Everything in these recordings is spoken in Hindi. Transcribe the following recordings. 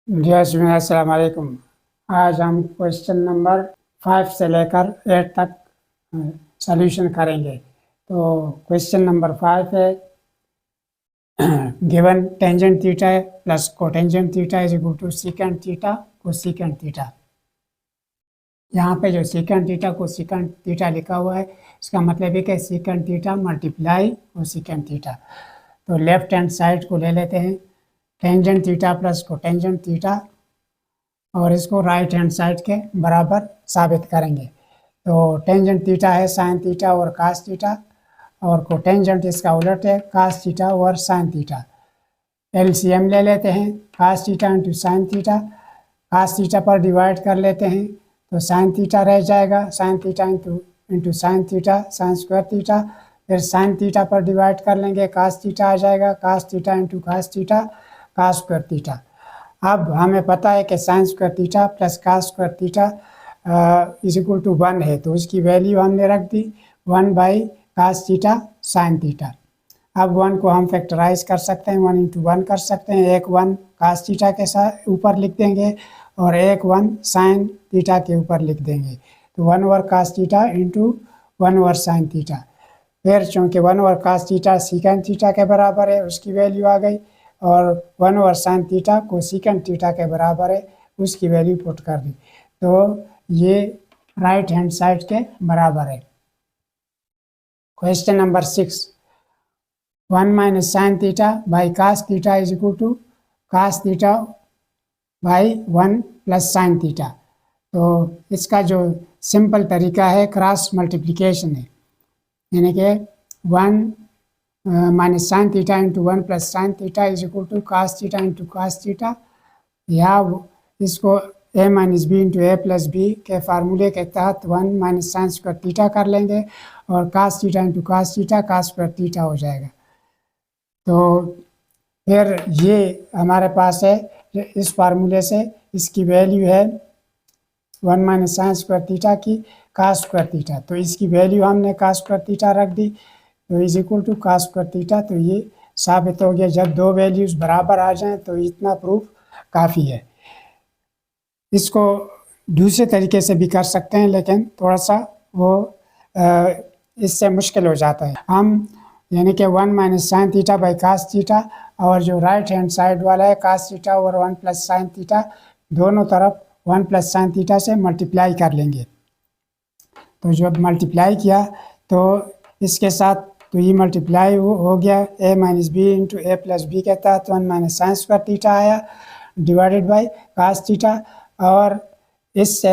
अस्सलाम वालेकुम। आज हम क्वेश्चन नंबर 5 से लेकर 8 तक सॉल्यूशन करेंगे। तो क्वेश्चन नंबर 5 है given tangent theta plus cotangent theta is equal to secant theta cosecant theta. यहाँ पे जो सीकेंट थीटा कोसेकेंट थीटा लिखा हुआ है इसका मतलब है कि secant theta multiply cosecant theta. तो लेफ्ट हैंड साइड को ले लेते हैं tangent theta plus cotangent theta और इसको राइट हैंड साइड के बराबर साबित करेंगे। तो टेंजेंट थीटा है साइन थीटा और कास थीटा और कोटेंजेंट इसका उलट है कास थीटा और साइन थीटा। एलसीएम ले लेते हैं cos theta into sine theta, cos theta पर डिवाइड कर लेते हैं तो साइन थीटा रह जाएगा, sine theta into sine theta sine square theta, फिर साइन थीटा पर डिवाइड कर लेंगे कास थीटा आ जाएगा, cos theta into cos theta cos square theta. अब हमें पता है कि sine square theta plus cos square theta is equal to 1 है, तो उसकी वैल्यू हमने रख दी 1 by cos theta sine theta. अब 1 को हम फैक्टराइज कर सकते हैं, 1 इंटू 1 कर सकते हैं, एक 1 कास थीटा के साथ ऊपर लिख देंगे और एक 1 साइन थीटा के ऊपर लिख देंगे। तो 1 over cos theta into 1 over sine theta. फिर चूँकि 1 over cos theta secant theta के बराबर है उसकी वैल्यू आ गई और 1 ओवर साइन थीटा को सीकेंट थीटा के बराबर है उसकी वैल्यू पुट कर दी। तो ये राइट हैंड साइड के बराबर है। Question number 6 1 minus sine theta by cos theta is equal to cos theta by 1 plus sine theta. तो इसका जो सिंपल तरीका है क्रॉस मल्टीप्लिकेशन है, यानी कि 1 minus sine theta into 1 plus sine theta is equal to cos theta into cos theta, या इसको A minus B into A plus B के फार्मूले के तहत 1 माइनस साइन स्क्वायर थीटा कर लेंगे और cos theta into cos theta cos square theta हो जाएगा। तो फिर ये हमारे पास है इस फार्मूले से इसकी वैल्यू है 1 माइनस साइन स्क्वायर थीटा की कास स्क्वायर थीटा, तो इसकी वैल्यू हमने कास स्क्वायर थीटा रख दी तो is equal to cos square theta. तो ये साबित हो गया, जब दो वैल्यूज़ बराबर आ जाएं तो इतना प्रूफ काफ़ी है। इसको दूसरे तरीके से भी कर सकते हैं लेकिन थोड़ा सा वो इससे मुश्किल हो जाता है। हम यानी कि 1 minus sine theta by cos theta और जो राइट हैंड साइड वाला है कास थीटा और 1 प्लस साइन थीटा दोनों तरफ 1 प्लस साइन थीटा से मल्टीप्लाई कर लेंगे। तो जब मल्टीप्लाई किया तो इसके साथ तो ये मल्टीप्लाई हो गया ए minus B into A plus B के तहत 1 माइनस साइन स्क्वायर थीटा आया डिवाइडेड बाई कास थीटा, और इससे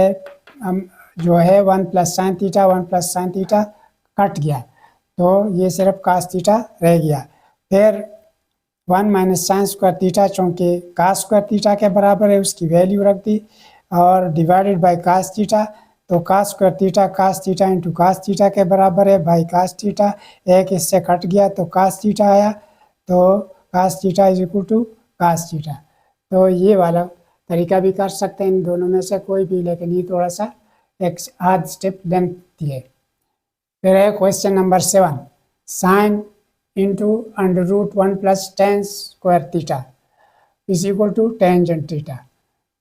हम जो है 1 plus sine theta 1 plus sine theta cut गया तो ये सिर्फ कास थीटा रह गया। फिर 1 माइनस साइन स्क्वायर थीटा चूँकि कास स्क्वायर थीटा के बराबर है उसकी वैल्यू रख दी और डिवाइडेड बाई कास थीटा, तो cos square theta into cos theta के बराबर है बाई कास थीटा, एक इससे कट गया तो कास थीटा आया, तो cos theta is equal to cos theta. तो ये वाला तरीका भी कर सकते हैं इन दोनों में से कोई भी, लेकिन ये थोड़ा सा एक आध स्टेप लेंथ है। फिर है question number 7 sine into under root 1 plus tan square theta is equal to tangent theta.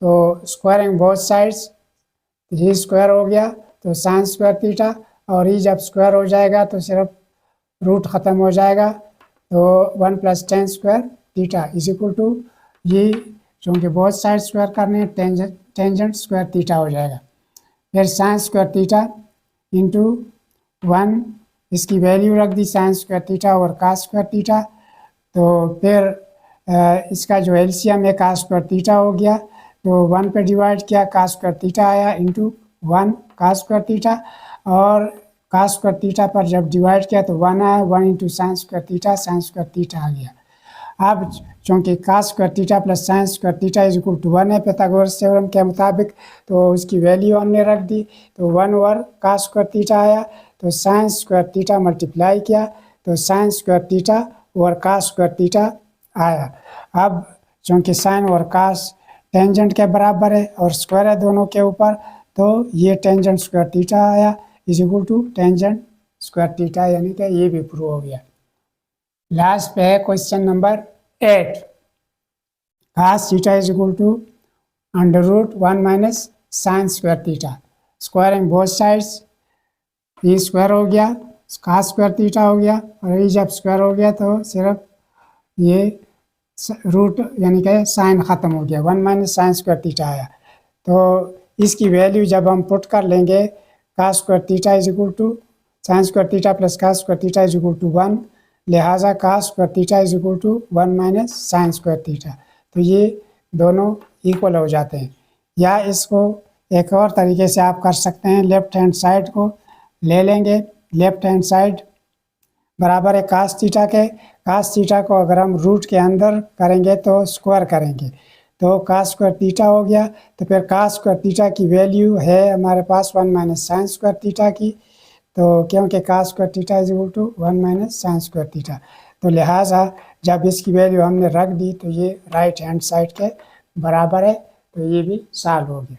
तो स्क्वायरिंग बोथ साइड्स, ये स्क्वायर हो गया तो साइन स्क्वायर थीटा और ये जब स्क्वायर हो जाएगा तो सिर्फ रूट ख़त्म हो जाएगा, तो 1 plus tan square theta is equal to ये चूँकि बहुत साइड स्क्वायर करने टेंजेंट स्क्वायर थीटा हो जाएगा। फिर साइन स्क्वायर थीटा इंटू 1 इसकी वैल्यू रख दी साइन स्क्वायर थीटा और कास स्क्वायर थीटा, तो फिर इसका जो एलसीएम है कास स्क्वायर थीटा हो गया तो 1 पे डिवाइड किया कास स्क्वायर थीटा आया इंटू 1 कास स्क्वायर थीटा, और कास स्क्वायर थीटा पर जब डिवाइड किया तो 1 आया, 1 इंटू साइन स्क्वायर थीटा आ गया। अब चूँकि cos square theta plus sine square theta is equal to 1 है पाइथागोरस थ्योरम के मुताबिक, तो उसकी वैल्यू हमने रख दी तो 1 ओवर कास स्क्वायर थीटा आया, तो साइन स्क्वायर थीटा मल्टीप्लाई किया तो साइन स्क्वायर थीटा और कास स्क्वायर थीटा आया। अब चूँकि साइन और कास टेंजेंट के बराबर है और स्क्वायर है दोनों के ऊपर, तो ये टेंजेंट स्क्वायर थीटा आया is equal to tangent square theta, यानी कि ये भी प्रूव हो गया। लास्ट पे है question number 8 cos theta is equal to under root 1 minus sine square theta, squaring both sides, ये स्क्वायर हो गया, कास स्क्वायर थीटा हो गया, और ये जब स्क्वायर हो गया तो सिर्फ ये रूट यानी कि साइन ख़त्म हो गया, 1 माइनस साइन स्क्वायर थीटा आया। तो इसकी वैल्यू जब हम पुट कर लेंगे, cos square theta is equal to sine square theta plus cos square theta is equal to 1, लिहाजा cos square theta is equal to 1 minus sine square theta. तो ये दोनों इक्वल हो जाते हैं। या इसको एक और तरीके से आप कर सकते हैं, लेफ्ट हैंड साइड को ले लेंगे, लेफ्ट हैंड साइड बराबर है कास थीटा के, कास थीटा को अगर हम रूट के अंदर करेंगे तो स्क्वायर करेंगे, तो कास स्क्वायर थीटा हो गया। तो फिर कास स्क्वायर थीटा की वैल्यू है हमारे पास 1 माइनस साइन स्क्वायर थीटा की, तो क्योंकि cos square theta is equal to 1 minus sine square theta, तो लिहाजा जब इसकी वैल्यू हमने रख दी तो ये राइट हैंड साइड के बराबर है, तो ये भी सॉल्व हो गया।